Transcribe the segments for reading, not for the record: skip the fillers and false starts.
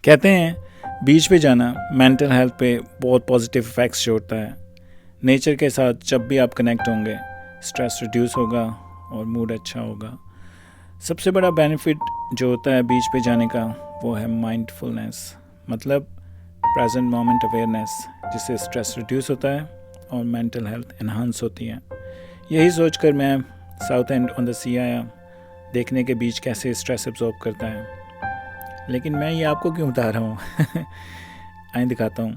कहते हैं बीच पे जाना मेंटल हेल्थ पे बहुत पॉजिटिव इफ़ेक्ट्स छोड़ता है। नेचर के साथ जब भी आप कनेक्ट होंगे स्ट्रेस रिड्यूस होगा और मूड अच्छा होगा। सबसे बड़ा बेनिफिट जो होता है बीच पे जाने का वो है माइंडफुलनेस, मतलब प्रेजेंट मोमेंट अवेयरनेस, जिससे स्ट्रेस रिड्यूस होता है और मेंटल हेल्थ एनहांस होती है। यही सोचकर मैं साउथ एंड ऑन द सी आया देखने के बीच कैसे स्ट्रेस एब्जॉर्ब करता है। लेकिन मैं ये आपको क्यों बता रहा हूँ आइए दिखाता हूँ।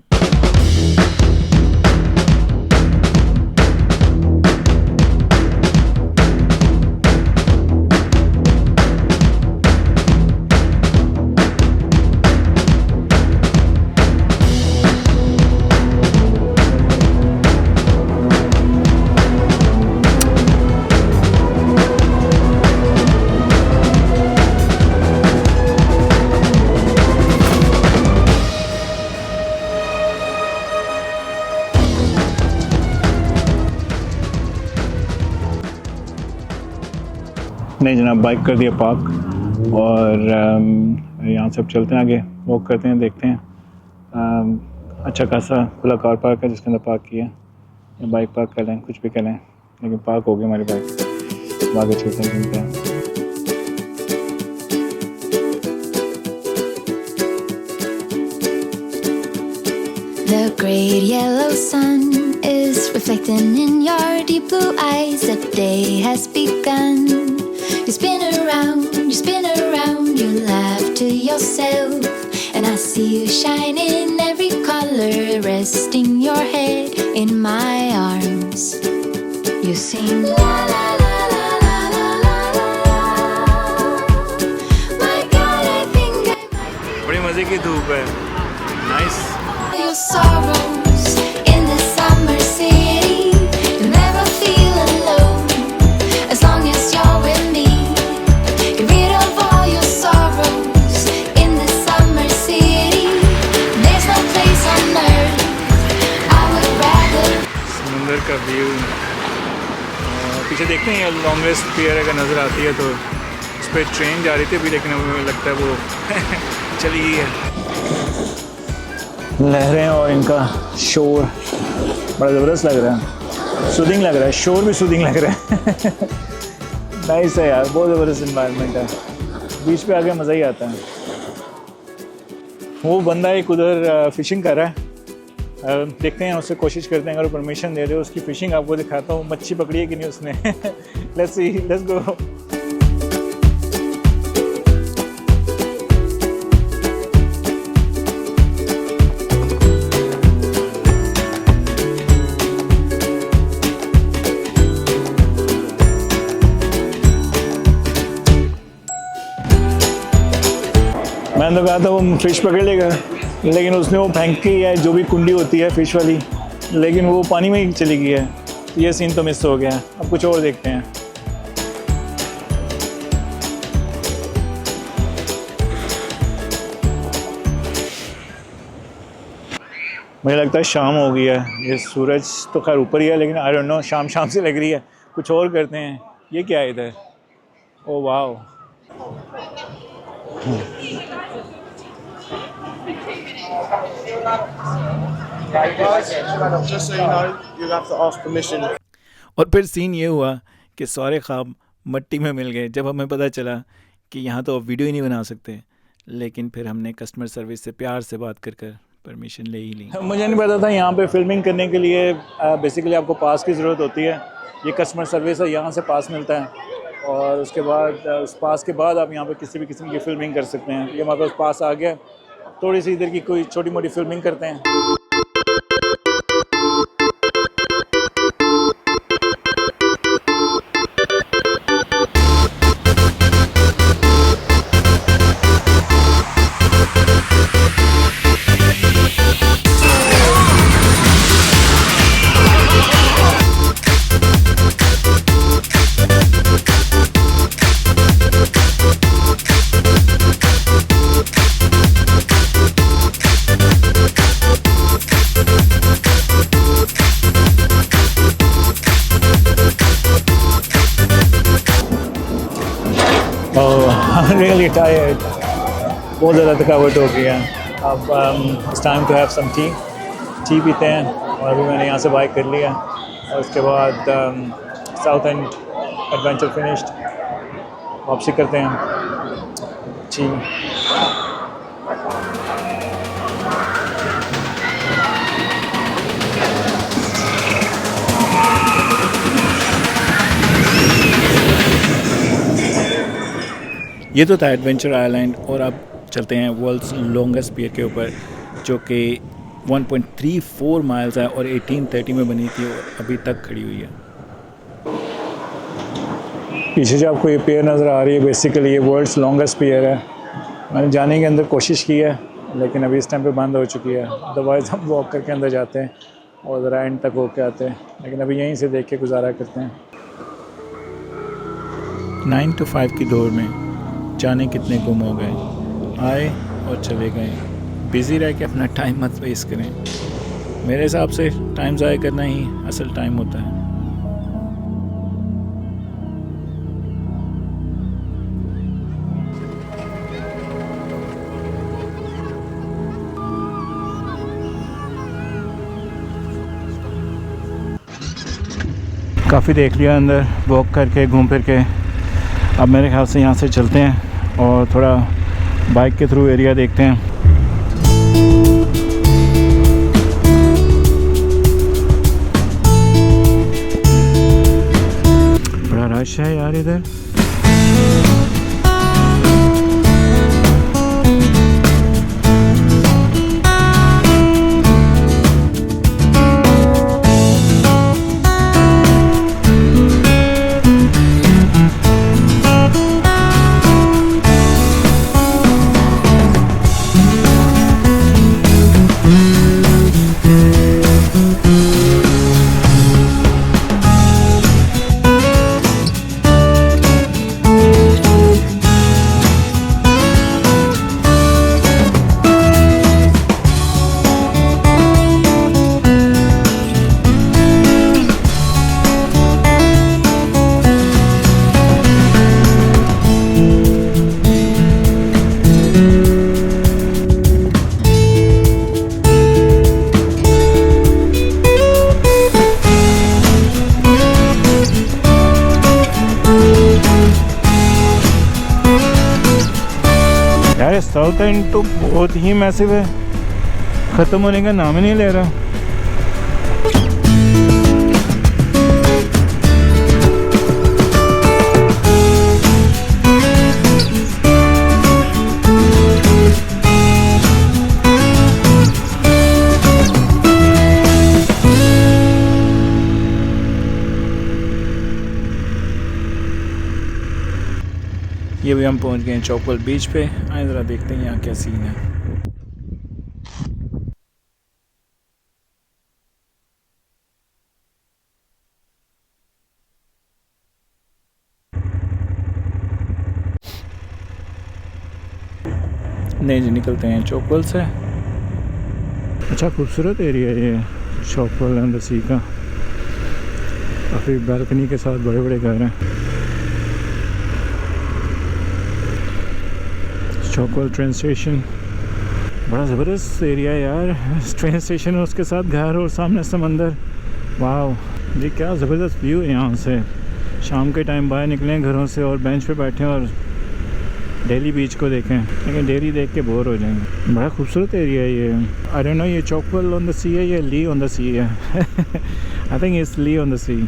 नहीं जनाब, बाइक कर दिया पार्क और यहाँ से अब चलते हैं आगे, वॉक करते हैं, देखते हैं। अच्छा खासा खुला कार पार्क है जिसके अंदर पार्क किया है। बाइक पार्क कर लें, कुछ भी कर लें, लेकिन पार्क हो गई हमारी बाइक। आगे चलते हैं, घूमते हैं। The great yellow sun is reflecting in your deep blue eyes. The day has begun. You spin around, you laugh to yourself. And I see you shine in every color, resting your head in my arms. You sing la la la la la la la la. My God, I think I might be. बड़ी मज़े की धूप है, nice. Your sorrows in the summer city. You'll never feel alone as long as you're with me. Get rid of all your sorrows in the summer city. There's no place on earth I would rather. समुंदर का view, पीछे देखते हैं longest पियर अगर नज़र आती है तो उस पर ट्रेन जा रही थी अभी, लेकिन हमें लगता है वो चली गई है। लहरें और इनका शोर बड़ा ज़बरदस्त लग रहा है, सूदिंग लग रहा है, शोर भी सूदिंग लग रहा है नाइस है यार, बहुत ज़बरदस्त इन्वायरमेंट है। बीच पे आके मज़ा ही आता है। वो बंदा एक उधर फ़िशिंग कर रहा है, देखते हैं उससे, कोशिश करते हैं अगर परमिशन दे रहे हो उसकी फ़िशिंग आपको दिखाता हूँ। मच्छी पकड़ी है कि नहीं उसने लेट्स सी, लेट्स गो। मैंने तो कहा था वो फ़िश पकड़ लेगा, लेकिन उसने वो फेंक के है जो भी कुंडी होती है फ़िश वाली, लेकिन वो पानी में ही चली गई है। तो ये सीन तो मिस हो गया। अब कुछ और देखते हैं। मुझे लगता है शाम हो गई है, ये सूरज तो खैर ऊपर ही है, लेकिन आई डोंट नो, शाम शाम से लग रही है। कुछ और करते हैं। ये क्या है इधर? ओह वाओ, और फिर सीन ये हुआ कि सारे ख्वाब मट्टी में मिल गए जब हमें पता चला कि यहाँ तो अब वीडियो ही नहीं बना सकते। लेकिन फिर हमने कस्टमर सर्विस से प्यार से बात कर परमिशन ले ही ली। मुझे नहीं पता था यहाँ पे फिल्मिंग करने के लिए बेसिकली आपको पास की ज़रूरत होती है। ये कस्टमर सर्विस है, यहाँ से पास मिलता है और उसके बाद उस पास के बाद आप यहाँ पे किसी भी किस्म की फ़िल्मिंग कर सकते हैं। ये हमारे पास पास आ गया, थोड़ी सी इधर की कोई छोटी मोटी फ़िल्मिंग करते हैं। रियली टायर्ड, बहुत ज़्यादा थकावट हो गई है। अब it's time to have some tea पीते हैं। और अभी मैंने यहाँ से बाइक कर लिया और उसके बाद साउथ एंड एडवेंचर फिनिश्ड, वापसी करते हैं जी। ये तो था एडवेंचर आइलैंड और अब चलते हैं वर्ल्ड्स लॉन्गेस्ट पियर के ऊपर, जो कि 1.34 माइल्स है और 1830 में बनी थी और अभी तक खड़ी हुई है। पीछे जो आपको ये पियर नज़र आ रही है, बेसिकली ये वर्ल्ड्स लॉन्गेस्ट पियर है। मैंने जाने के अंदर कोशिश की है लेकिन अभी इस टाइम पे बंद हो चुकी है, अदरवाइज़ हम वॉक करके अंदर जाते हैं और ज़रा एंड तक होके आते हैं, लेकिन अभी यहीं से देख के गुजारा करते हैं। 9 to 5 की दौड़ में जाने कितने गुम हो गए, आए और चले गए। बिज़ी रह के अपना टाइम मत वेस्ट करें। मेरे हिसाब से टाइम ज़ाया करना ही असल टाइम होता है। काफ़ी देख लिया अंदर वॉक करके, घूम फिर के। अब मेरे ख्याल से यहाँ से चलते हैं और थोड़ा बाइक के थ्रू एरिया देखते हैं। बड़ा रश है यार इधर। साउथ एंड तो बहुत ही मैसिव है, ख़त्म होने का नाम ही नहीं ले रहा। ये भी हम पहुंच गए हैं चौकवेल बीच पे। आए ज़रा देखते हैं यहाँ क्या सीन है। नहीं जी, निकलते हैं चौकवेल से। अच्छा खूबसूरत एरिया ये चौकवेल एंड द सी का। काफ़ी बैल्कनी के साथ बड़े बड़े घर हैं। चौकवेल ट्रेन स्टेशन बड़ा ज़बरदस्त एरिया है यार। ट्रेन स्टेशन और उसके साथ घर और सामने समंदर। वाह, ये क्या ज़बरदस्त व्यू है यहाँ से। शाम के टाइम बाहर निकलें घरों से और बेंच पे बैठें और डेली बीच को देखें, लेकिन डेली देख के बोर हो जाएंगे। बड़ा खूबसूरत एरिया है ये। आई डोंट नो ये चौकवेल ऑन द सी है या ली ऑन द सी है। I think it's Leigh on the sea.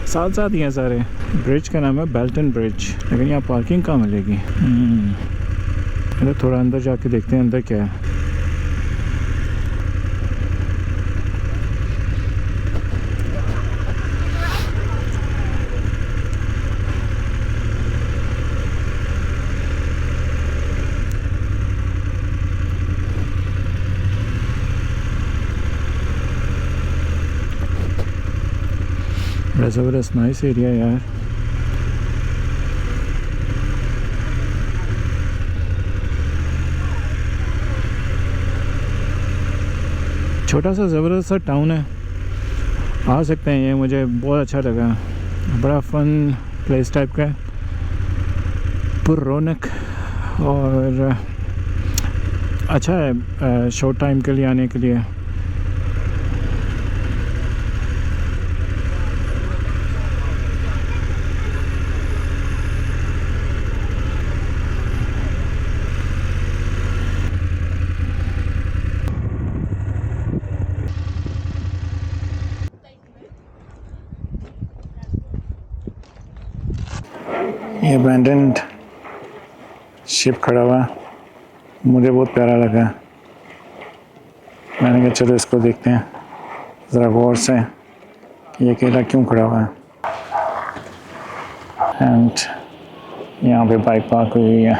साथ साथ ही हैं सारे। ब्रिज का नाम है बेल्टन ब्रिज, लेकिन यहाँ पार्किंग कहाँ मिलेगी। थोड़ा अंदर जाके देखते हैं अंदर क्या है। बड़ा ज़बरदस्त नाइस एरिया यार। छोटा सा ज़बरदस्त सा टाउन है, आ सकते हैं। ये मुझे बहुत अच्छा लगा, बड़ा फन प्लेस टाइप का है, पुर रौनक। और अच्छा है शॉर्ट टाइम के लिए आने के लिए। ये ब्रैंडन शिप खड़ा हुआ, मुझे बहुत प्यारा लगा। मैंने कहा चलो इसको देखते हैं ज़रा गौर से, ये अकेला क्यों खड़ा हुआ है। एंड यहाँ पे बाइक पार्क हुई है।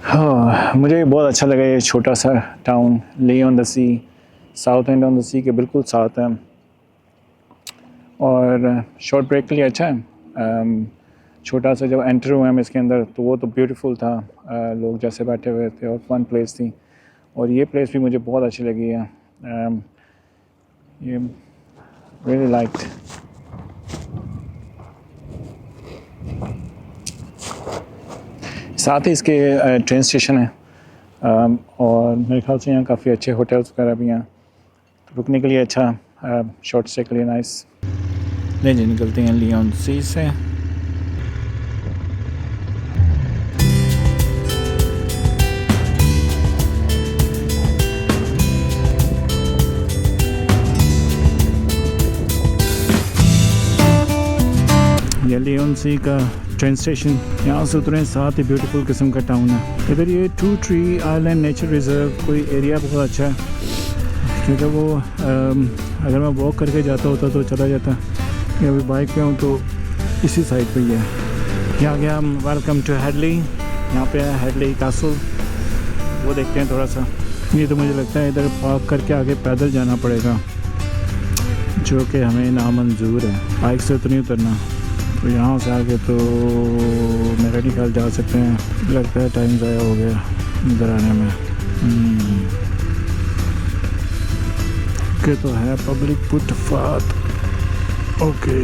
हाँ, मुझे बहुत अच्छा लगा ये छोटा सा town, Leigh on the sea, Southend on the sea के बिल्कुल साथ है, और शॉर्ट ब्रेक के लिए अच्छा है। छोटा सा जब एंटर हुए हम इसके अंदर तो वो तो ब्यूटीफुल था, लोग जैसे बैठे हुए थे और फन प्लेस थी, और ये प्लेस भी मुझे बहुत अच्छी लगी है। ये रियली लाइक्ड। साथ ही इसके ट्रेन स्टेशन है, और मेरे ख्याल से यहाँ काफ़ी अच्छे होटल्स वगैरह भी हैं, तो रुकने के लिए अच्छा, शॉर्ट स्टे के लिए नाइस। नहीं जी, निकलते हैं लियोन सी से। ये लियोन सी का ट्रेन स्टेशन, यहाँ से उतरे साथ ही ब्यूटीफुल किस्म का टाउन है। इधर ये two tree island nature reserve कोई एरिया बहुत अच्छा है, क्योंकि वो अगर मैं वॉक करके जाता होता तो चला जाता, या अभी बाइक पे हूँ तो इसी साइड पे ही है। यहाँ गया हम, वेलकम टू हेडली, यहाँ पे है हेडली कैसल, वो देखते हैं थोड़ा सा। ये तो मुझे लगता है इधर पार्क करके आगे पैदल जाना पड़ेगा, जो कि हमें नामंजूर है बाइक से उतनी उतरना। तो यहाँ से आगे तो मेरा नहीं ख्याल जा सकते हैं, लगता है टाइम ज़ाया हो गया इधर आने में। के तो है पब्लिक फुटपाथ, ओके।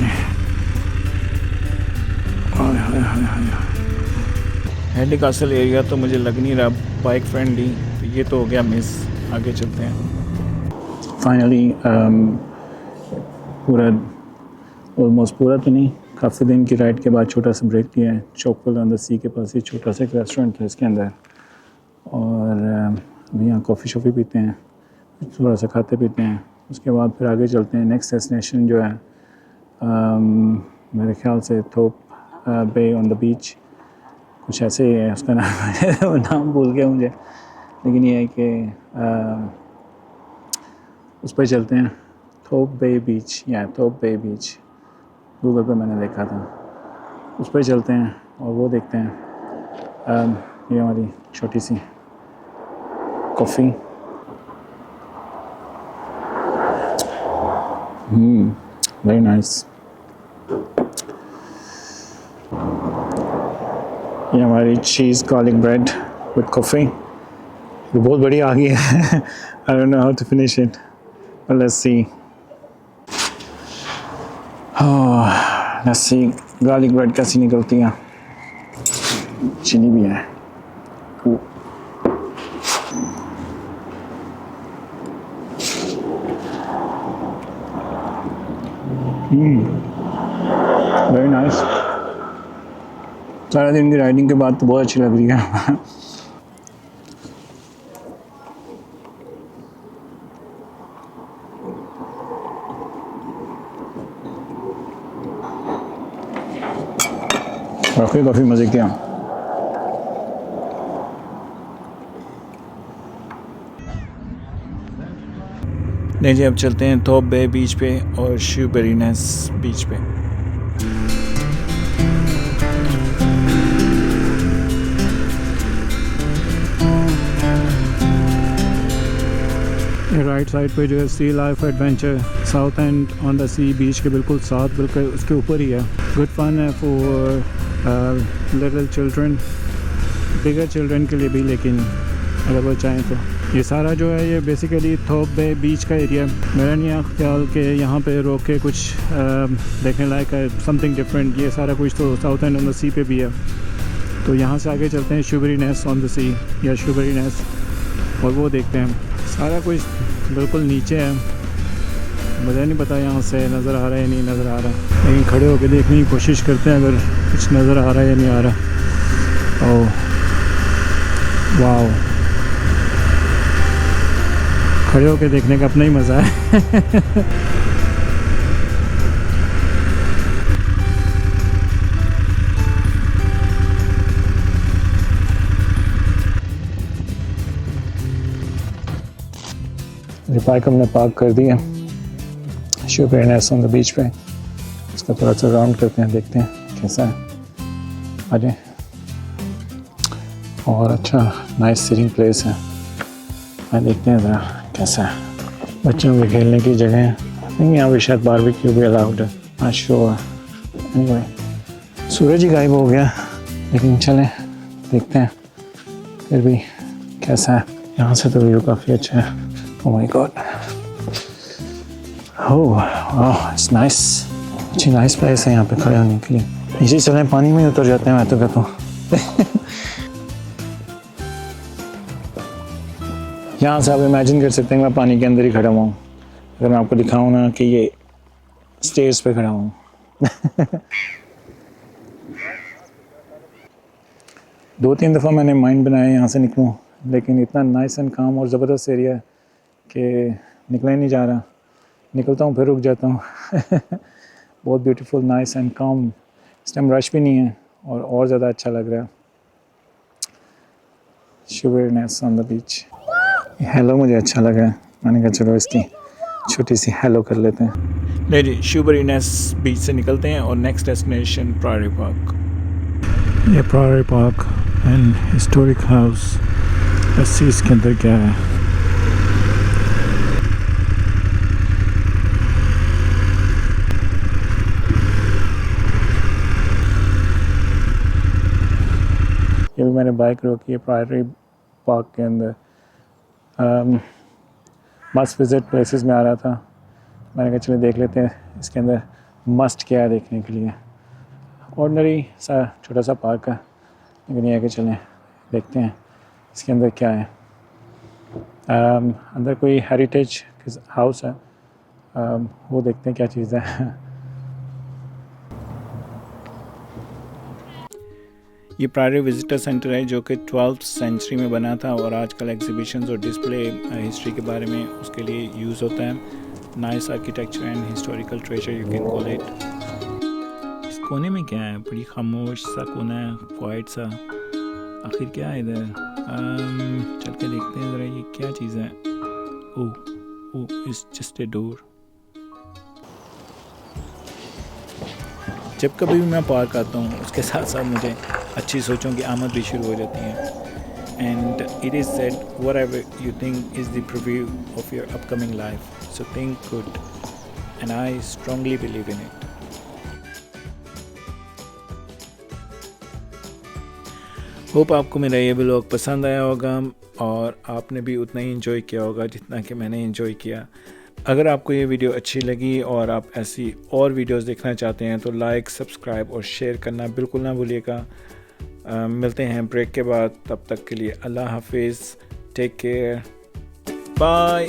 हाय हाय हाय हाय, हेडली कैसल एरिया तो मुझे लग नहीं रहा बाइक फ्रेंडली, तो ये तो हो गया मिस। आगे चलते हैं। फाइनली पूरा, ऑलमोस्ट पूरा तो नहीं, काफ़ी दिन की राइड के बाद छोटा सा ब्रेक लिया है। चौकल ऑन द सी के पास ही छोटा सा एक रेस्टोरेंट था इसके अंदर, और अभी यहाँ कॉफ़ी शॉफ़ी पीते हैं, थोड़ा सा खाते पीते हैं, उसके बाद फिर आगे चलते हैं। नेक्स्ट डेस्टिनेशन जो है मेरे ख्याल से थोप बे ऑन द बीच, कुछ ऐसे ही है उसका नाम। नाम भूल गया मुझे, लेकिन ये है कि उस पर चलते हैं। थोप बे बीच, या थोप बे बीच, गूगल पे मैंने देखा था, उस पर चलते हैं और वो देखते हैं। ये हमारी छोटी सी कॉफ़ी, वेरी नाइस। ये हमारी cheese garlic bread with coffee, वो बहुत बड़ी आ गई है। I don't know how to finish it, but let's see. Lassi garlic bread कैसी निकलती है, चीनी भी है। Very nice. सारा दिन की राइडिंग के बाद तो बहुत अच्छी लग रही है। काफ़ी मज़े किया। नहीं जी, अब चलते हैं थोप बे बीच पे और शूबेरीनेस बीच पे। राइट साइड पे जो है sea life adventure, Southend on the sea, beach के बिल्कुल साथ, बिल्कुल उसके ऊपर ही है। गुड फन है for little children, bigger children के लिए भी, लेकिन अगर वो चाहें तो। ये सारा जो है ये बेसिकली थोप बे बीच का एरिया है। मेरा नहीं ख्याल कि यहाँ पे रोक के कुछ देखने लायक है, समथिंग डिफरेंट। ये सारा कुछ तो साउथ एंड ऑन द सी पे भी है। तो यहाँ से आगे चलते हैं शूबेरीनेस ऑन द सी, या शूबेरीनेस और वो देखते हैं। सारा कुछ बिल्कुल नीचे है, मुझे नहीं पता यहाँ से नज़र आ रहा है या नहीं नज़र आ रहा, लेकिन खड़े होकर देखने की कोशिश करते हैं अगर कुछ नज़र आ रहा है या नहीं आ रहा। ओह वाओ, खड़े होकर देखने का अपना ही मज़ा है। बाइक हमने पार्क कर दी है शिवप्रेरनेस ऑन द बीच पे। इसका थोड़ा सा राउंड करते हैं, देखते हैं कैसा है। अरे और अच्छा नाइस सिटिंग प्लेस है। मैं देखते हैं ज़रा कैसा है। बच्चों के खेलने की जगह है, नहीं यहाँ पे शायद बारबेक्यू भी अलाउड है, नॉट श्योर। एनीवे सूरज ही गायब हो गया, लेकिन चलें देखते हैं फिर भी कैसा है। यहाँ से तो व्यू काफ़ी अच्छा है। Oh my God! Oh, it's nice. अच्छी नाइस प्लेस है यहाँ पे खड़े होने के लिए। नीचे चलें, पानी में उतर जाते हैं मैं तो कहता हूँ। यहाँ से आप इमेजिन कर सकते हैं मैं पानी के अंदर ही खड़ा हुआ हूँ। अगर मैं आपको दिखाऊँ ना कि ये स्टेज पे खड़ा हूँ। 2-3 दफ़ा मैंने माइंड बनाया यहाँ से निकलूँ, लेकिन इतना नाइस एंड काम और ज़बरदस्त एरिया है कि निकला ही नहीं जा रहा। निकलता हूँ फिर रुक जाता हूँ। बहुत ब्यूटीफुल नाइस एंड काम। इस टाइम रश भी नहीं है और ज़्यादा अच्छा लग रहा है। शिवप्रेरनेस ऑन द बीच। हेलो मुझे अच्छा लगा, मैंने कहा चलो इसकी छोटी सी हेलो कर लेते हैं। नहीं जी, शिवप्रेरनेस बीच से निकलते हैं और नेक्स्ट डेस्टिनेशन प्रायरी पार्क। ये priori park and historic house. बस इसके अंदर क्या है। ये भी मैंने बाइक रोकी है प्रायरी पार्क के अंदर। मस्ट विज़िट प्लेसेस में आ रहा था, मैंने कहा चलिए देख लेते हैं इसके अंदर मस्ट क्या है देखने के लिए। ऑर्डिनरी सा छोटा सा पार्क है, लेकिन ये है कि चलें देखते हैं इसके अंदर क्या है। अंदर कोई हेरिटेज हाउस है, वो देखते हैं क्या चीज़ है। ये प्रायरी विजिटर सेंटर है जो कि 12th सेंचुरी में बना था और आजकल एग्जीबिशंस और डिस्प्ले हिस्ट्री के बारे में उसके लिए यूज़ होता है। Nice architecture and historical treasure you can call it. इस कोने में क्या है? बड़ी खामोश सा कोना है, क्वाइट सा। आखिर क्या है इधर? चल के देखते हैं ज़रा ये क्या चीज़ है। Oh it's just a door. जब कभी भी मैं पार्क आता हूँ उसके साथ साथ मुझे अच्छी सोचों की आमद भी शुरू हो जाती है। And it is said whatever you think is the preview of your upcoming life, so think good and I strongly believe in it. Hope आपको मेरा ये व्लॉग पसंद आया होगा और आपने भी उतना ही एंजॉय किया होगा जितना कि मैंने एंजॉय किया। अगर आपको ये वीडियो अच्छी लगी और आप ऐसी और वीडियोस देखना चाहते हैं तो लाइक, सब्सक्राइब और शेयर करना बिल्कुल ना भूलिएगा। मिलते हैं ब्रेक के बाद, तब तक के लिए अल्लाह हाफिज़, टेक केयर, बाय।